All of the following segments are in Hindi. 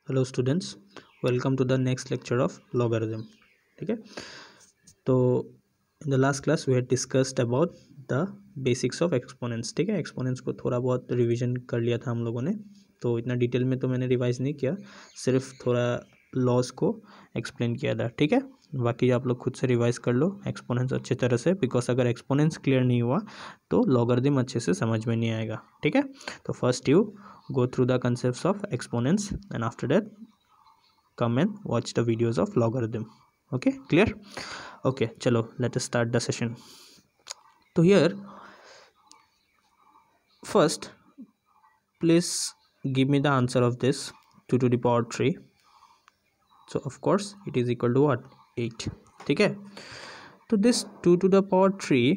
Hello students, welcome to the next lecture of logarithm. ठीक है, तो in the last class we had discussed about the basics of exponents. ठीक है, एक्सपोनेंट्स को थोड़ा बहुत रिवीजन कर लिया था हम लोगों ने, तो इतना डिटेल में तो मैंने रिवाइज नहीं किया, सिर्फ थोड़ा लॉस को एक्सप्लेन किया था। ठीक है, बाकी आप लोग खुद से रिवाइज कर लो एक्सपोनेंट्स अच्छी तरह से, बिकॉज अगर एक्सपोनेंट्स क्लियर नहीं हुआ तो लॉगरिथम अच्छे से समझ में नहीं आएगा। ठीक है, तो first you go through the concepts of exponents and after that come and watch the videos of logarithm. Okay, clear? Okay, chalo, let us start the session. So here first please give me the answer of this 2 to the power 3. So of course it is equal to what? 8. ठीक है, तो this 2 to the power 3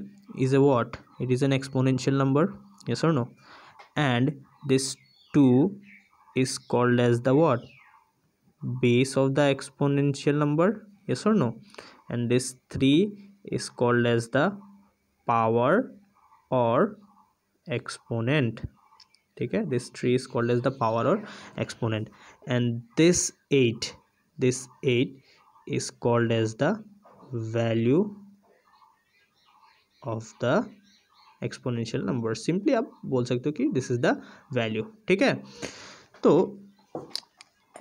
is a what? It is an exponential number, yes or no? And this 2 is called as the what? Base of the exponential number, yes or no? And this 3 is called as the power or exponent. ठीक है, this 3 is called as the power or exponent. And this 8 is called as the value of the exponential number. Simply आप बोल सकते हो कि दिस इज द वैल्यू। ठीक है, तो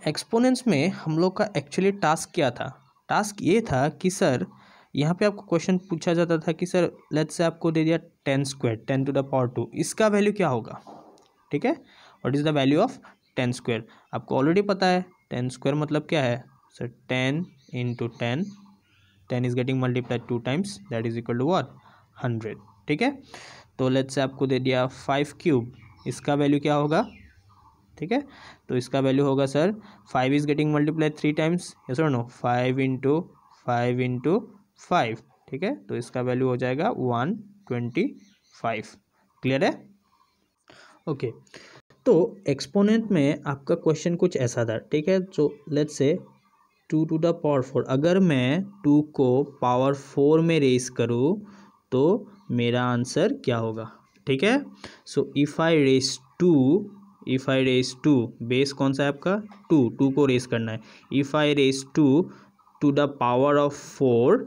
एक्सपोनेंट्स में हम लोग का एक्चुअली टास्क क्या था? टास्क ये था कि सर यहाँ पे आपको क्वेश्चन पूछा जाता था कि सर लेट्स से आपको दे दिया 10 स्क्वायर 10 टू द पावर 2, इसका वैल्यू क्या होगा? ठीक है, what is the value of 10 square? आपको ऑलरेडी पता है 10 स्क्वायर मतलब क्या है sir? 10 into 10 is getting multiplied 2 times, that is equal to what? 100। ठीक है, तो लेट्स से आपको दे दिया 5 क्यूब, इसका वैल्यू क्या होगा? ठीक है, तो इसका वैल्यू होगा sir 5 is getting multiplied 3 times, yes और नो? 5 इंटू 5। ठीक है, तो इसका वैल्यू हो जाएगा 125। क्लियर है? ओके, तो एक्सपोनेंट में आपका क्वेश्चन कुछ ऐसा था। ठीक है, तो लेट्स से 2 टू द पावर 4, अगर मैं 2 को पावर 4 में रेस करूँ तो मेरा आंसर क्या होगा? ठीक है, so if I raise to, base कौन सा है आपका? 2 को रेस करना है। If I raise 2 to the power of 4,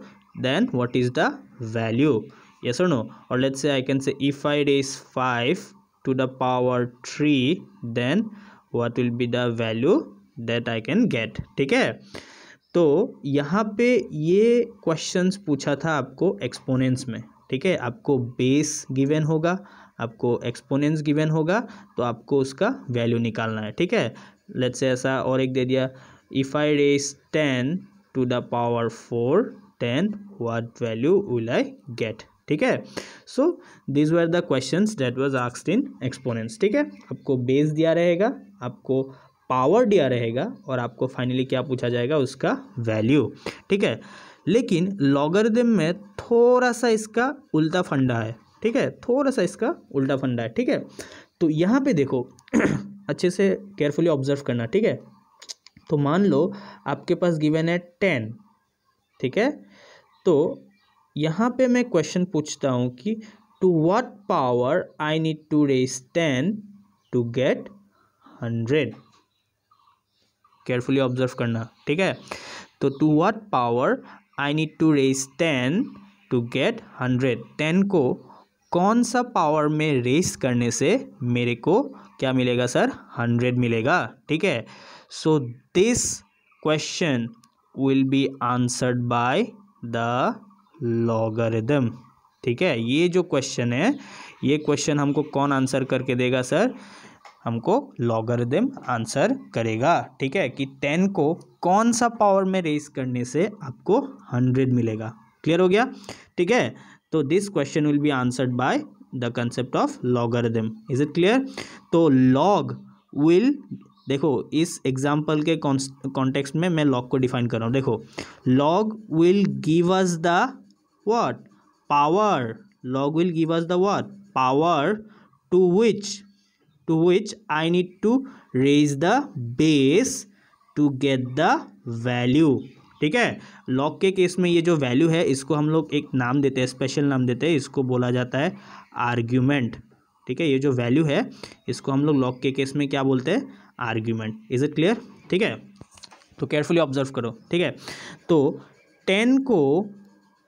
then what is the value? Yes और नो? और let's say I can say if I raise 5 to the power 3, then what will be the value that I can get. ठीक है, तो यहाँ पे ये क्वेश्चंस पूछा था आपको एक्सपोनेंट्स में। ठीक है, आपको बेस गिवन होगा, आपको एक्सपोनेंट्स गिवन होगा, तो आपको उसका वैल्यू निकालना है। ठीक है, लेट्स से ऐसा और एक दे दिया, if I raise 10 to the power 4, then what value will I get? ठीक है, so this were the questions that was asked in exponents. ठीक है, आपको बेस दिया रहेगा, आपको पावर दिया रहेगा और आपको फाइनली क्या पूछा जाएगा? उसका वैल्यू। ठीक है, लेकिन लॉगरिथम में थोड़ा सा इसका उल्टा फंडा है। ठीक है, थोड़ा सा इसका उल्टा फंडा है। ठीक है, तो यहाँ पे देखो अच्छे से केयरफुली ऑब्जर्व करना। ठीक है, तो मान लो आपके पास गिवन है 10। ठीक है, तो यहाँ पे मैं क्वेश्चन पूछता हूँ कि to what power I need to raise 10 to get 100? Carefully observe करना। ठीक है, तो to what power I need to raise 10 to get 100? 10 को कौन सा पावर में रेस करने से मेरे को क्या मिलेगा सर? 100 मिलेगा। ठीक है, so this question will be answered by the logarithm. ठीक है, ये जो क्वेश्चन है, ये क्वेश्चन हमको कौन आंसर करके देगा सर? हमको लॉगरिथम आंसर करेगा। ठीक है, कि 10 को कौन सा पावर में रेस करने से आपको 100 मिलेगा। क्लियर हो गया? ठीक है, तो this question will be answered by the concept of logarithm. Is it clear? तो लॉग विल, देखो इस एग्जाम्पल के कॉन्टेक्स्ट में मैं लॉग को डिफाइन कर रहा हूँ। देखो, log will give us the what? Power. Log will give us the what? Power to which I need to raise the base to get the value। ठीक है, लॉग के केस में ये जो वैल्यू है इसको हम लोग एक नाम देते हैं, स्पेशल नाम देते हैं, इसको बोला जाता है आर्ग्यूमेंट। ठीक है, ये जो वैल्यू है इसको हम लोग लॉग के केस में क्या बोलते हैं? आर्ग्यूमेंट। Is it clear? ठीक है, तो केयरफुली ऑब्जर्व करो। ठीक है, तो 10 को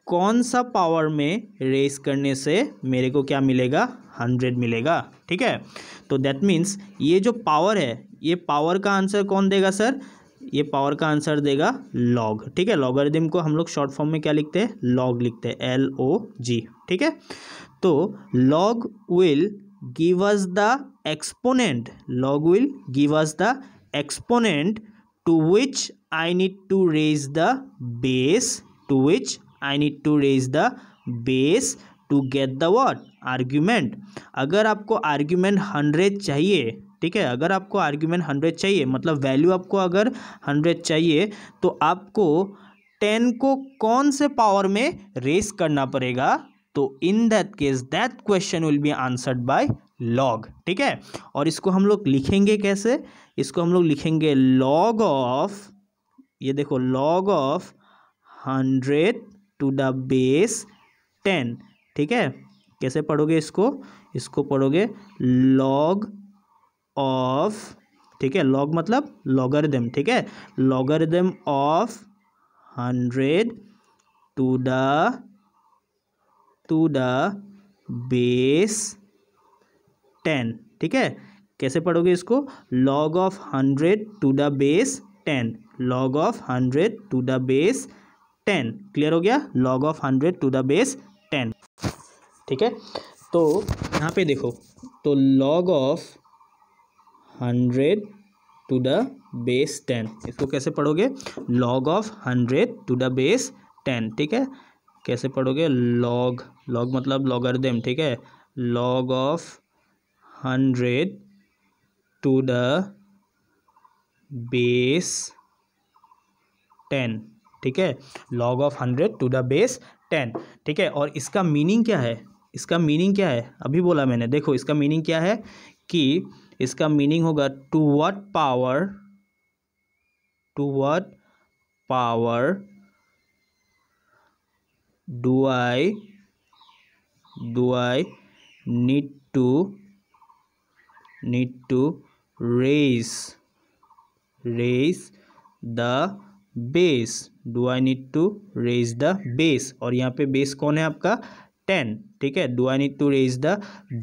कौन सा पावर में रेस करने से मेरे को क्या मिलेगा, 100 मिलेगा। ठीक है, तो दैट मीन्स ये जो पावर है, ये पावर का आंसर कौन देगा सर, ये पावर का आंसर देगा लॉग। ठीक है, लॉगरिदम को हम लोग शॉर्ट फॉर्म में क्या लिखते हैं, लॉग लिखते हैं, LOG। ठीक है, तो log will give us the exponent, log will give us the exponent to which I need to raise the base, to which I need to raise the base to get the what, argument। अगर आपको आर्ग्यूमेंट 100 चाहिए, ठीक है, अगर आपको आर्ग्यूमेंट 100 चाहिए, मतलब वैल्यू आपको अगर 100 चाहिए, तो आपको 10 को कौन से पावर में रेस करना पड़ेगा, तो in that case that question will be answered by log. ठीक है, और इसको हम लोग लिखेंगे कैसे, इसको हम लोग लिखेंगे लॉग ऑफ, ये देखो log of 100 to the base 10। ठीक है, कैसे पढ़ोगे इसको, इसको पढ़ोगे लॉग ऑफ, ठीक है, लॉग मतलब लॉगरिदम। ठीक है, logarithm of 100 to the base 10। ठीक है, कैसे पढ़ोगे इसको, log of 100 to the base 10, log of 100 to the base 10। Clear हो गया, log of 100 to the base 10। ठीक है, तो यहाँ पे देखो, तो log of 100 to the base 10, इसको कैसे पढ़ोगे, log of 100 to the base 10। ठीक है, कैसे पढ़ोगे, लॉग, लॉग मतलब लॉगरिदम। ठीक है, log of 100 to the base 10। ठीक है, log of 100 to the base 10। ठीक है, और इसका मीनिंग क्या है, इसका मीनिंग क्या है, अभी बोला मैंने, देखो इसका मीनिंग क्या है कि इसका मीनिंग होगा to what power, to what power do I need to raise the base, do I need to raise the base, और यहाँ पे बेस कौन है आपका, 10। ठीक है, do I need to raise the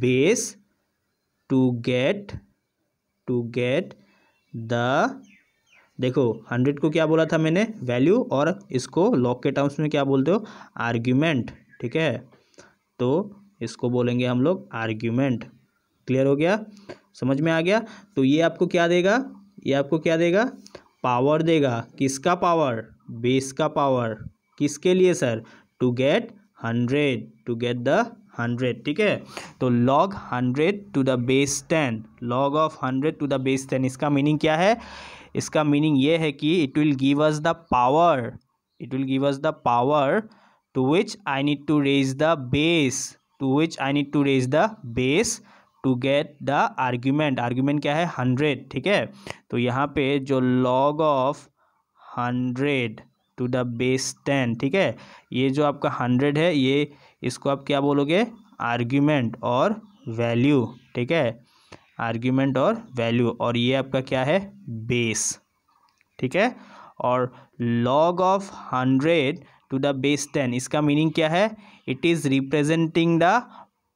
base to get the, देखो 100 को क्या बोला था मैंने, वैल्यू, और इसको लॉग के टर्म्स में क्या बोलते हो, आर्ग्यूमेंट। ठीक है, तो इसको बोलेंगे हम लोग आर्ग्यूमेंट। क्लियर हो गया, समझ में आ गया। तो ये आपको क्या देगा, ये आपको क्या देगा, पावर देगा, किसका पावर, बेस का पावर, किसके लिए sir, to get 100, to get the 100। ठीक है, तो log 100 to the base 10, log of 100 to the base 10, इसका मीनिंग क्या है, इसका मीनिंग ये है कि it will give us the power, it will give us the power to which I need to raise the base, to which I need to raise the base to get the argument. Argument क्या है, 100। ठीक है, तो यहाँ पे जो log of 100 to the base 10, ठीक है, ये जो आपका 100 है, ये इसको आप क्या बोलोगे, आर्ग्यूमेंट और वैल्यू। ठीक है, आर्ग्यूमेंट और वैल्यू, और ये आपका क्या है, बेस। ठीक है, और log of 100 to the base 10, इसका मीनिंग क्या है, it is representing the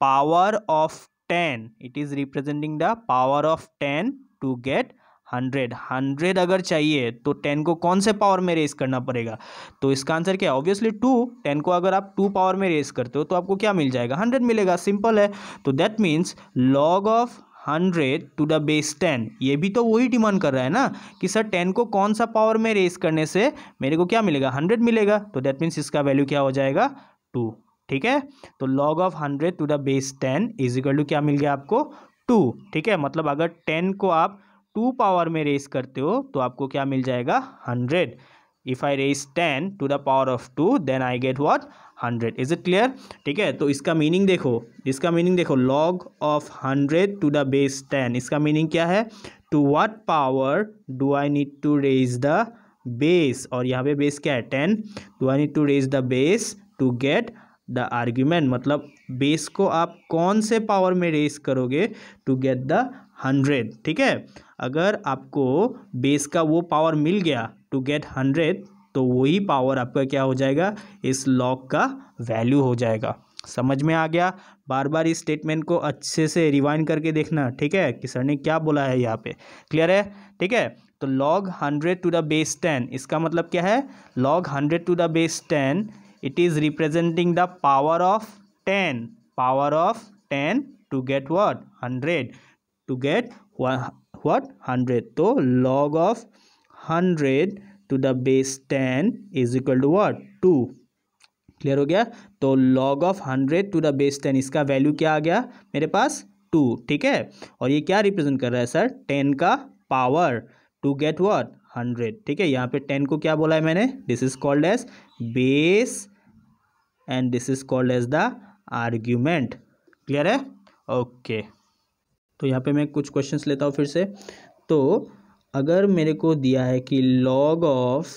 power of 10, it is representing the power of 10 to get 100 अगर चाहिए तो 10 को कौन से पावर में रेस करना पड़ेगा, तो इसका आंसर क्या है, ऑब्वियसली 2। 10 को अगर आप 2 पावर में रेस करते हो तो आपको क्या मिल जाएगा, 100 मिलेगा, सिंपल है। तो that means log of 100 to the base 10, ये भी तो वही डिमांड कर रहा है ना कि सर 10 को कौन सा पावर में रेस करने से मेरे को क्या मिलेगा, 100 मिलेगा। तो दैट मीन्स इसका वैल्यू क्या हो जाएगा, 2। ठीक है, तो log of 100 to the base 10 is equal to क्या मिल गया आपको, 2। ठीक है, मतलब अगर 10 को आप 2 पावर में रेस करते हो तो आपको क्या मिल जाएगा, 100। If I raise 10 to the power of 2 then I get what, 100। Is it clear. ठीक है, तो इसका मीनिंग देखो, इसका मीनिंग देखो, log of 100 to the base 10, इसका मीनिंग क्या है, to what power do I need to raise the base, और यहाँ पे बेस क्या है, 10, do I need to raise the base to get the argument, मतलब बेस को आप कौन से पावर में रेस करोगे टू गेट द 100, ठीक है। अगर आपको बेस का वो पावर मिल गया टू गेट 100, तो वही पावर आपका क्या हो जाएगा, इस लॉग का वैल्यू हो जाएगा। समझ में आ गया? बार बार इस स्टेटमेंट को अच्छे से रिवाइंड करके देखना, ठीक है, कि सर ने क्या बोला है यहाँ पे। क्लियर है? ठीक है। तो log 100 टू द बेस 10, इसका मतलब क्या है, log 100 to the base 10 it is representing the power of 10, power of 10 to get what 100, to get what 100। तो log of 100 to the base 10 is equal to what 2। Clear हो गया? तो log of 100 to the base 10, इसका वैल्यू क्या आ गया मेरे पास 2, ठीक है। और ये क्या रिप्रेजेंट कर रहा है सर, 10 का पावर टू गेट व्हाट 100, ठीक है। यहाँ पे 10 को क्या बोला है मैंने, this is called as base and this is called as the argument. Clear है? ओके। तो यहाँ पे मैं कुछ क्वेश्चंस लेता हूँ फिर से। तो अगर मेरे को दिया है कि log of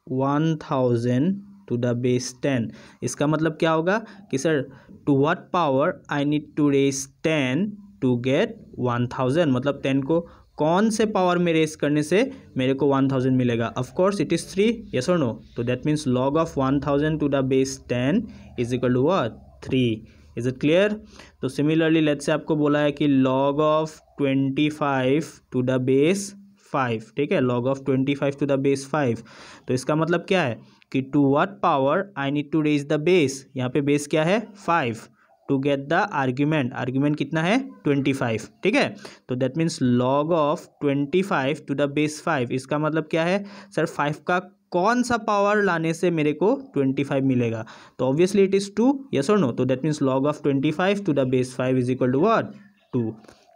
1000 to the base 10, इसका मतलब क्या होगा कि sir to what power I need to raise 10 to get 1000, मतलब 10 को कौन से पावर में रेज करने से मेरे को 1000 मिलेगा। Of course it is 3, yes और नो। तो that means log of 1000 to the base 10 is equal to what 3। Is it clear? तो सिमिलरली लेट्स से आपको बोला है कि log of 25 to the base 5, ठीक है, log of 25 to the base 5। तो इसका मतलब क्या है कि to what power I need to raise the base, यहाँ पे बेस क्या है 5, to get the argument, argument कितना है 25, ठीक है। तो that means log of 25 to the base 5, इसका मतलब क्या है सर, 5 का कौन सा पावर लाने से मेरे को 25 मिलेगा। तो ऑब्वियसली इट इज 2, यस और नो। तो that means log of 25 to the base 5 is equal to what 2।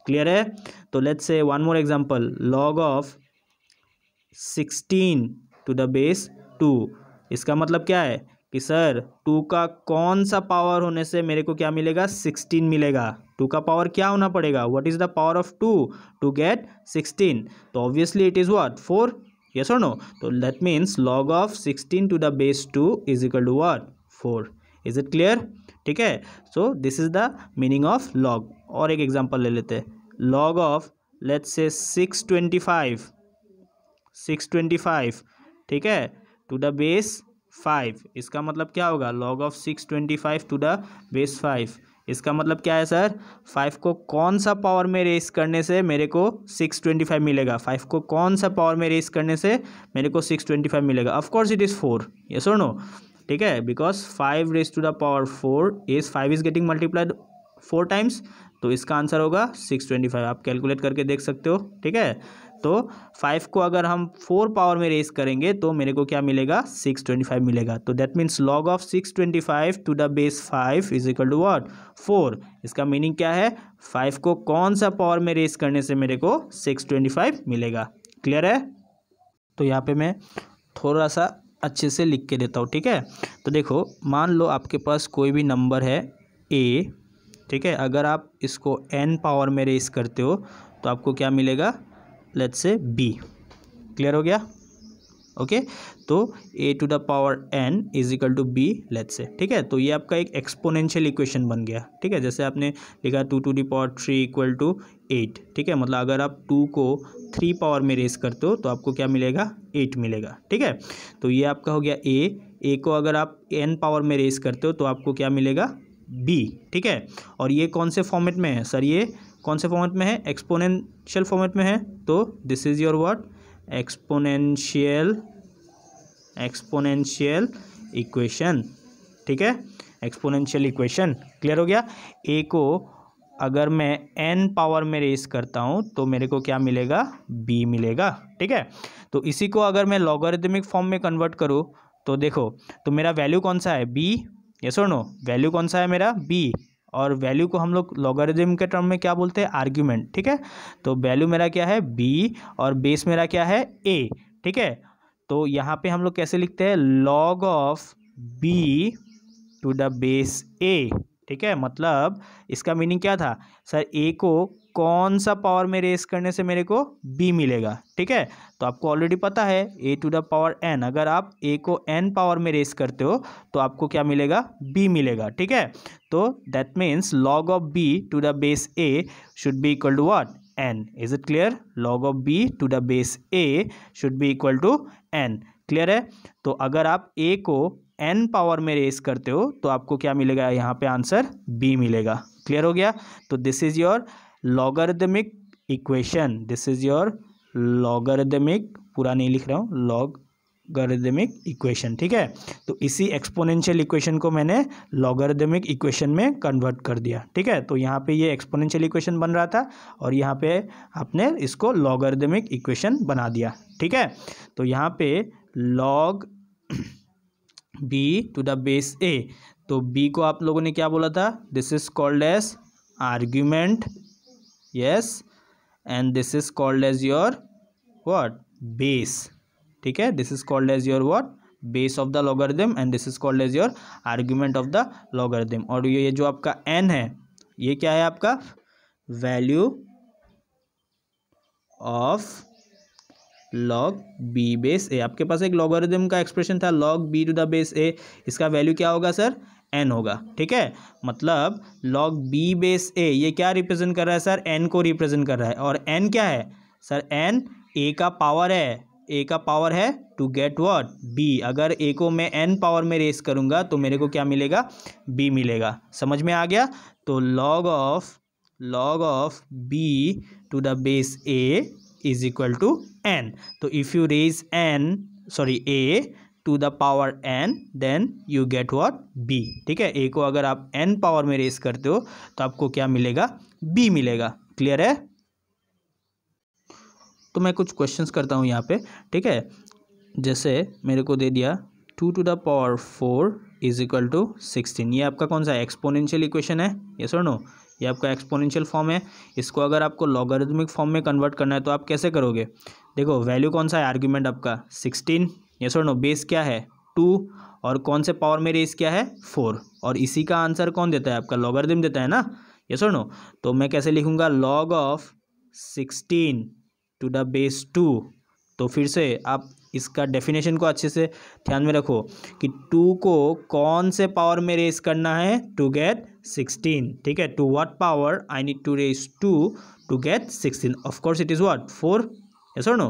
Clear है? तो let's say one more example, log of 16 to the base 2, इसका मतलब क्या है कि सर 2 का कौन सा पावर होने से मेरे को क्या मिलेगा 16 मिलेगा। 2 का पावर क्या होना पड़ेगा, what is the power of 2 to get 16। तो obviously it is what 4, yes और नो। तो that means log of 16 to the base 2 is equal to what 4। Is it clear? ठीक है। So this is the meaning of log। और एक एग्जांपल ले लेते हैं, log ऑफ लेट्स से 625, ठीक है, टू द बेस 5, इसका मतलब क्या होगा log of 625 to the base 5, इसका मतलब क्या है सर, 5 को कौन सा पावर में रेस करने से मेरे को 625 मिलेगा, 5 को कौन सा पावर में रेस करने से मेरे को 625 मिलेगा। Of course it is 4, yes और नो, ठीक है, because 5 raise to the power 4 is 5 is getting multiplied 4 times, तो इसका आंसर होगा 625। आप कैलकुलेट करके देख सकते हो, ठीक है। तो 5 को अगर हम 4 पावर में रेस करेंगे तो मेरे को क्या मिलेगा 625 मिलेगा। तो that means log of 625 to the base 5 is equal to what 4। इसका मीनिंग क्या है, 5 को कौन सा पावर में रेस करने से मेरे को 625 मिलेगा। क्लियर है? तो यहाँ पे मैं थोड़ा सा अच्छे से लिख के देता हूँ, ठीक है। तो देखो, मान लो आपके पास कोई भी नंबर है a, ठीक है, अगर आप इसको n पावर में रेस करते हो तो आपको क्या मिलेगा, लेट्स से b। क्लियर हो गया? ओके, तो a to the power n is equal to b, let's say, ठीक है। तो ये आपका एक एक्सपोनेंशियल इक्वेशन बन गया, ठीक है। जैसे आपने लिखा 2 to the power 3 equal to 8, ठीक है, मतलब अगर आप 2 को 3 पावर में रेस करते हो तो आपको क्या मिलेगा 8 मिलेगा, ठीक है। तो ये आपका हो गया a को अगर आप n पावर में रेस करते हो तो आपको क्या मिलेगा b, ठीक है। और ये कौन से फॉर्मेट में है सर, ये कौन से फॉर्मेट में है, एक्सपोनेंशियल फॉर्मेट में है। तो this is your what exponential equation, ठीक है, एक्सपोनेंशियल इक्वेशन। क्लियर हो गया? a को अगर मैं n पावर में रेस करता हूँ तो मेरे को क्या मिलेगा b मिलेगा, ठीक है। तो इसी को अगर मैं लॉगरिथमिक फॉर्म में कन्वर्ट करूँ तो देखो, तो मेरा वैल्यू कौन सा है b, यस और नो, वैल्यू कौन सा है मेरा b, और वैल्यू को हम लोग लॉगरिथम के टर्म में क्या बोलते हैं आर्ग्यूमेंट, ठीक है। तो वैल्यू मेरा क्या है b और बेस मेरा क्या है a, ठीक है। तो यहाँ पे हम लोग कैसे लिखते हैं, log of b to the base a, ठीक है, मतलब इसका मीनिंग क्या था सर, ए को कौन सा पावर में रेस करने से मेरे को बी मिलेगा। ठीक है, तो आपको ऑलरेडी पता है ए टू द पावर एन, अगर आप ए को एन पावर में रेस करते हो तो आपको क्या मिलेगा, बी मिलेगा। ठीक है, तो that means log of B to the base A should be equal to what, N. Is it clear? Log of B to the base A should be equal to N. Clear है? तो अगर आप ए को एन पावर में रेस करते हो तो आपको क्या मिलेगा, यहाँ पे आंसर बी मिलेगा। क्लियर हो गया? तो this is your logarithmic equation, this is your logarithmic, पूरा नहीं लिख रहा हूँ, लॉगरिदमिक इक्वेशन। ठीक है, तो इसी एक्सपोनेंशियल इक्वेशन को मैंने लॉगरिदमिक इक्वेशन में कन्वर्ट कर दिया। ठीक है, तो यहाँ पे ये एक्सपोनेंशियल इक्वेशन बन रहा था और यहाँ पे आपने इसको लॉगरिदमिक इक्वेशन बना दिया। ठीक है, तो यहाँ पे log b to the base a, तो बी को आप लोगों ने क्या बोला था, this is called as argument, yes, and this is called as your what, base. ठीक है, this is called as your what, base of the logarithm, and this is called as your argument of the logarithm. और ये जो आपका एन है, ये क्या है आपका, value of log b base a. आपके पास एक लॉगरिथम का एक्सप्रेशन था log b to the base a, इसका वैल्यू क्या होगा सर, एन होगा। ठीक है, मतलब लॉग बी बेस ए ये क्या रिप्रेजेंट कर रहा है सर, एन को रिप्रेजेंट कर रहा है। और एन क्या है सर, एन ए का पावर है, ए का पावर है टू गेट व्हाट, बी। अगर ए को मैं एन पावर में रेस करूंगा तो मेरे को क्या मिलेगा, बी मिलेगा। समझ में आ गया? तो log of B to the base a is equal to n. तो if you raise a to the power n then you get what, b. ठीक है, ए को अगर आप एन पावर में रेस करते हो तो आपको क्या मिलेगा, बी मिलेगा। क्लियर है? तो मैं कुछ क्वेश्चंस करता हूँ यहाँ पे। ठीक है, जैसे मेरे को दे दिया 2 to the power 4 is equal to 16, ये आपका कौन सा एक्सपोनेंशियल इक्वेशन है, यस और नो? ये आपका एक्सपोनेंशियल फॉर्म है। इसको अगर आपको लॉगरिथमिक फॉर्म में कन्वर्ट करना है तो आप कैसे करोगे? देखो, वैल्यू कौन सा है, आर्ग्यूमेंट आपका 16, यस और नो? बेस क्या है 2, और कौन से पावर में रेस क्या है 4, और इसी का आंसर कौन देता है, आपका लॉगरिथम देता है ना, यस और नो? तो मैं कैसे लिखूंगा, log of 16 to the base 2। तो फिर से आप इसका डेफिनेशन को अच्छे से ध्यान में रखो कि 2 को कौन से पावर में रेस करना है, टू गेट 16। ठीक है, to what power I need to raise 2 to get 16, of course it is what, 4, yes और no?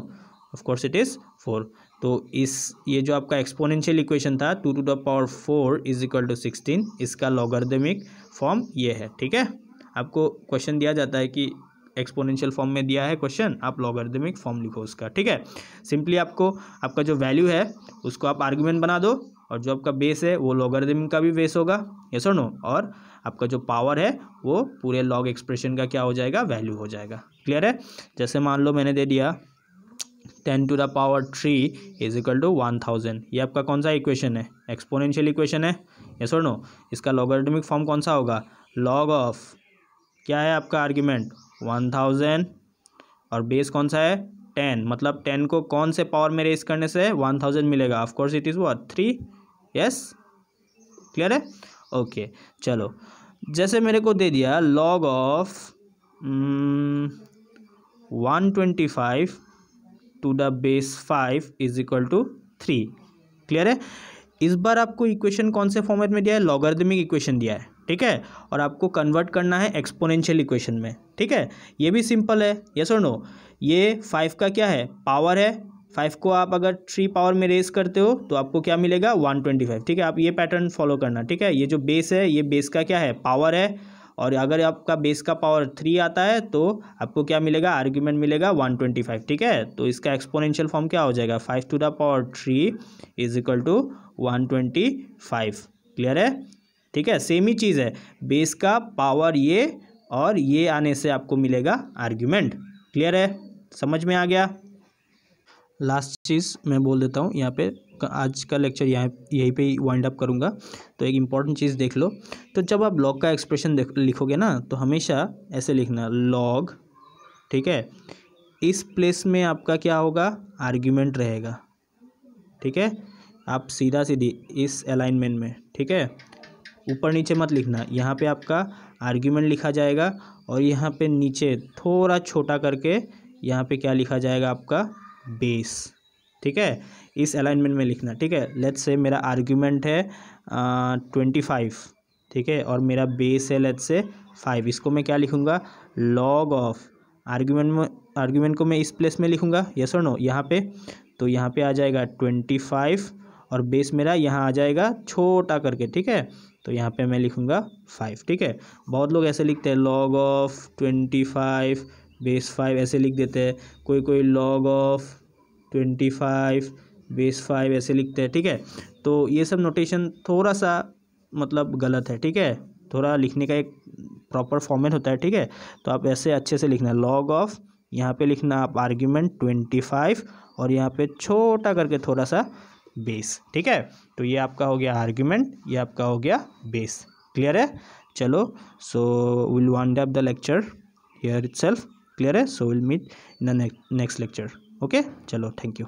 Of course it is 4। तो ये जो आपका एक्सपोनेंशियल इक्वेशन था 2 to the power 4 is equal to 16, इसका लॉगरिथमिक फॉर्म ये है। ठीक है, आपको क्वेश्चन दिया जाता है कि एक्सपोनेंशियल फॉर्म में दिया है क्वेश्चन, आप लॉगरिथमिक फॉर्म लिखो उसका। ठीक है, सिंपली आपको आपका जो वैल्यू है उसको आप आर्ग्यूमेंट बना दो, और जो आपका बेस है वो लॉगरिथम का भी बेस होगा, यस और नो? और आपका जो पावर है वो पूरे लॉग एक्सप्रेशन का क्या हो जाएगा, वैल्यू हो जाएगा। क्लियर है? जैसे मान लो मैंने दे दिया 10 to the power 3 is equal to 1000, ये आपका कौन सा इक्वेशन है, एक्सपोनेंशियल इक्वेशन है, यस और नो? इसका लॉगरिथमिक फॉर्म कौन सा होगा, लॉग ऑफ, क्या है आपका आर्ग्यूमेंट 1000, और बेस कौन सा है 10, मतलब 10 को कौन से पावर में रेस करने से 1000 मिलेगा, of course it is what, 3, yes? Clear है? ओके, चलो, जैसे मेरे को दे दिया log of 125 to the base 5 is equal to 3। Clear है? इस बार आपको इक्वेशन कौन से फॉर्मेट में दिया है, लॉगरिथमिक इक्वेशन दिया है। ठीक है, और आपको कन्वर्ट करना है एक्सपोनेंशियल इक्वेशन में। ठीक है, ये भी सिंपल है, यस और नो? ये 5 का क्या है, पावर है, 5 को आप अगर 3 पावर में रेस करते हो तो आपको क्या मिलेगा, 125। ठीक है, आप ये पैटर्न फॉलो करना। ठीक है, ये जो बेस है, ये बेस का क्या है, पावर है, और अगर आपका बेस का पावर 3 आता है तो आपको क्या मिलेगा, आर्ग्यूमेंट मिलेगा 125। ठीक है, तो इसका एक्सपोनेंशियल फॉर्म क्या हो जाएगा, 5 to the power 3 is equal to 125। Clear है? ठीक है, सेम ही चीज़ है, बेस का पावर ये, और ये आने से आपको मिलेगा आर्ग्यूमेंट। क्लियर है? समझ में आ गया? लास्ट चीज़ मैं बोल देता हूँ यहाँ पे, आज का लेक्चर यहीं पे ही वाइंड अप करूँगा। तो एक इम्पॉर्टेंट चीज़ देख लो, तो जब आप लॉग का एक्सप्रेशन लिखोगे ना तो हमेशा ऐसे लिखना लॉग। ठीक है, इस प्लेस में आपका क्या होगा, आर्ग्यूमेंट रहेगा। ठीक है, आप सीधा सीधी इस अलाइनमेंट में, ठीक है, ऊपर नीचे मत लिखना, यहाँ पे आपका आर्ग्यूमेंट लिखा जाएगा और यहाँ पे नीचे थोड़ा छोटा करके यहाँ पे क्या लिखा जाएगा आपका बेस, ठीक है, इस अलाइनमेंट में लिखना, ठीक है। लेट्स से मेरा आर्ग्यूमेंट है 25, ठीक है, और मेरा बेस है लेट्स से 5, इसको मैं क्या लिखूँगा, लॉग ऑफ आर्ग्यूमेंट को मैं इस प्लेस में लिखूँगा, यस और नो, यहाँ पे, तो यहाँ पे आ जाएगा 25 और बेस मेरा यहाँ आ जाएगा छोटा करके, ठीक है, तो यहाँ पे मैं लिखूँगा 5, ठीक है। बहुत लोग ऐसे लिखते हैं लॉग ऑफ 25 बेस 5 ऐसे लिख देते हैं, कोई लॉग ऑफ 25 बेस 5 ऐसे लिखते हैं, ठीक है। तो ये सब नोटेशन थोड़ा सा मतलब गलत है, ठीक है, थोड़ा लिखने का एक प्रॉपर फॉर्मेट होता है, ठीक है। तो आप ऐसे अच्छे से लिखना, लॉग ऑफ, यहाँ पे लिखना आप आर्ग्यूमेंट 25 और यहाँ पे छोटा करके थोड़ा सा बेस, ठीक है। तो ये आपका हो गया आर्ग्यूमेंट, ये आपका हो गया बेस, क्लियर है। चलो, so will wind up the lecture here itself, clear है। So will meet in the next lecture, okay, चलो, थैंक यू।